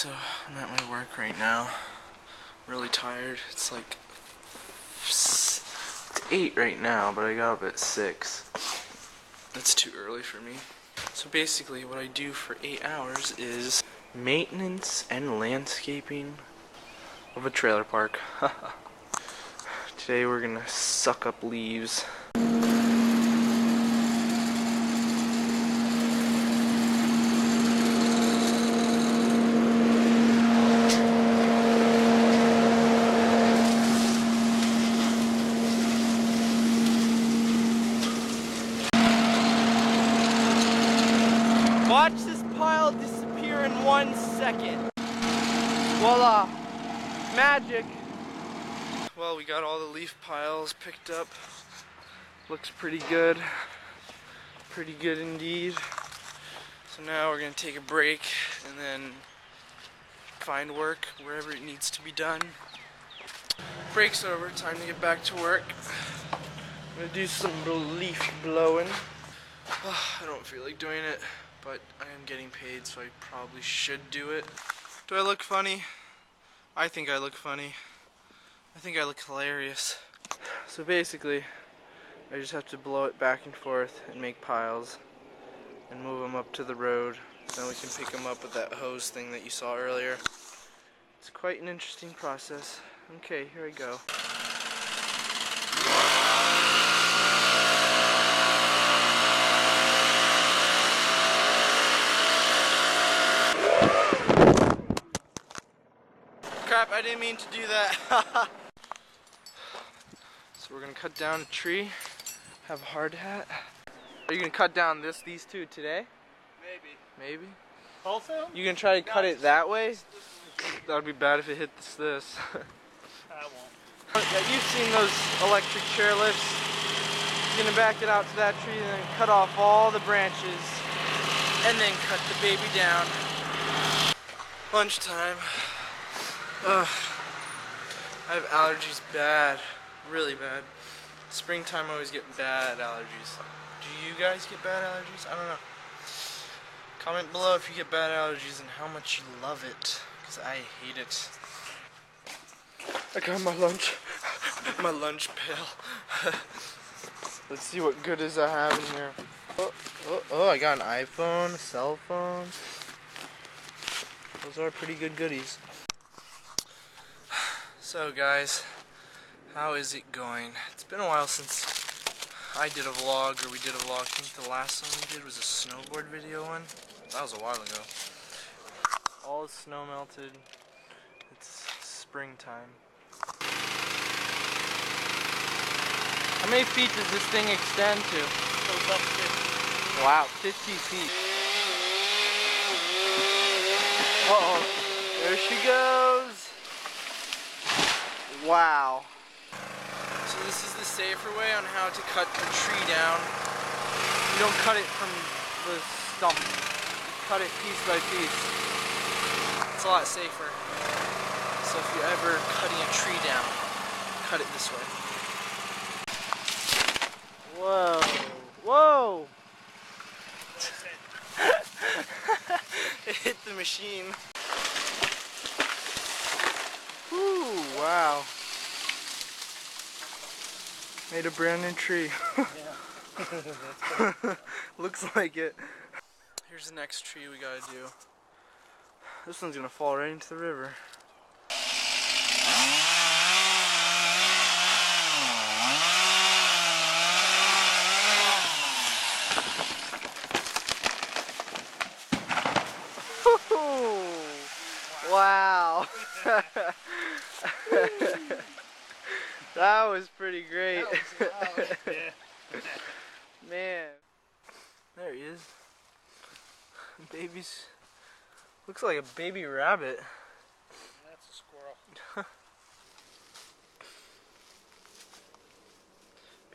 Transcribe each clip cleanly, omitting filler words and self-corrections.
So I'm at my work right now. Really tired. It's like 8 right now, but I got up at 6. That's too early for me. So basically what I do for 8 hours is maintenance and landscaping of a trailer park. Today we're gonna suck up leaves. Watch this pile disappear in 1 second. Voila. Magic. Well, we got all the leaf piles picked up. Looks pretty good. Pretty good indeed. So now we're going to take a break and then find work wherever it needs to be done. Break's over. Time to get back to work. I'm going to do some leaf blowing. I don't feel like doing it, but I am getting paid, so I probably should do it. Do I look funny? I think I look funny. I think I look hilarious. So basically, I just have to blow it back and forth and make piles and move them up to the road. So then we can pick them up with that hose thing that you saw earlier. It's quite an interesting process. Okay, here we go. Crap, I didn't mean to do that. So we're gonna cut down a tree, have a hard hat. Are you gonna cut down these two today? Maybe. Maybe? Wholesale? You gonna try to cut it that way? That would be bad if it hit this. I won't. Yeah, you've seen those electric chairlifts. You're gonna back it out to that tree and then cut off all the branches and then cut the baby down. Lunchtime. Ugh. I have allergies bad. Really bad. Springtime I always get bad allergies. Do you guys get bad allergies? I don't know. Comment below if you get bad allergies and how much you love it. Because I hate it. I got my lunch. My lunch pail. Let's see what goodies I have in here. Oh, I got an iPhone, a cell phone. Those are pretty good goodies. So guys, how is it going? It's been a while since I did a vlog, or we did a vlog. I think the last one we did was a snowboard video one. That was a while ago. All the snow melted. It's springtime. How many feet does this thing extend to? Goes up 50. Wow, 50 feet. Uh-oh, there she goes. Wow. So this is the safer way on how to cut a tree down. You don't cut it from the stump. You cut it piece by piece. It's a lot safer. So if you're ever cutting a tree down, cut it this way. Whoa. Whoa! It hit the machine. Ooh, wow. Made a brand new tree. Yeah. Looks like it. Here's the next tree we gotta do. This one's gonna fall right into the river. Wow. That was pretty great. That was loud. Yeah. Man. There he is. Baby's. Looks like a baby rabbit. That's a squirrel.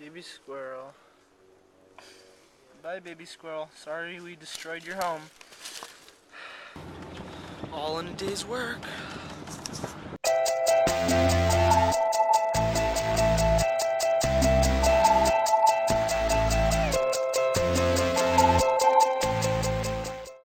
Baby squirrel. Bye, baby squirrel. Sorry we destroyed your home. All in a day's work.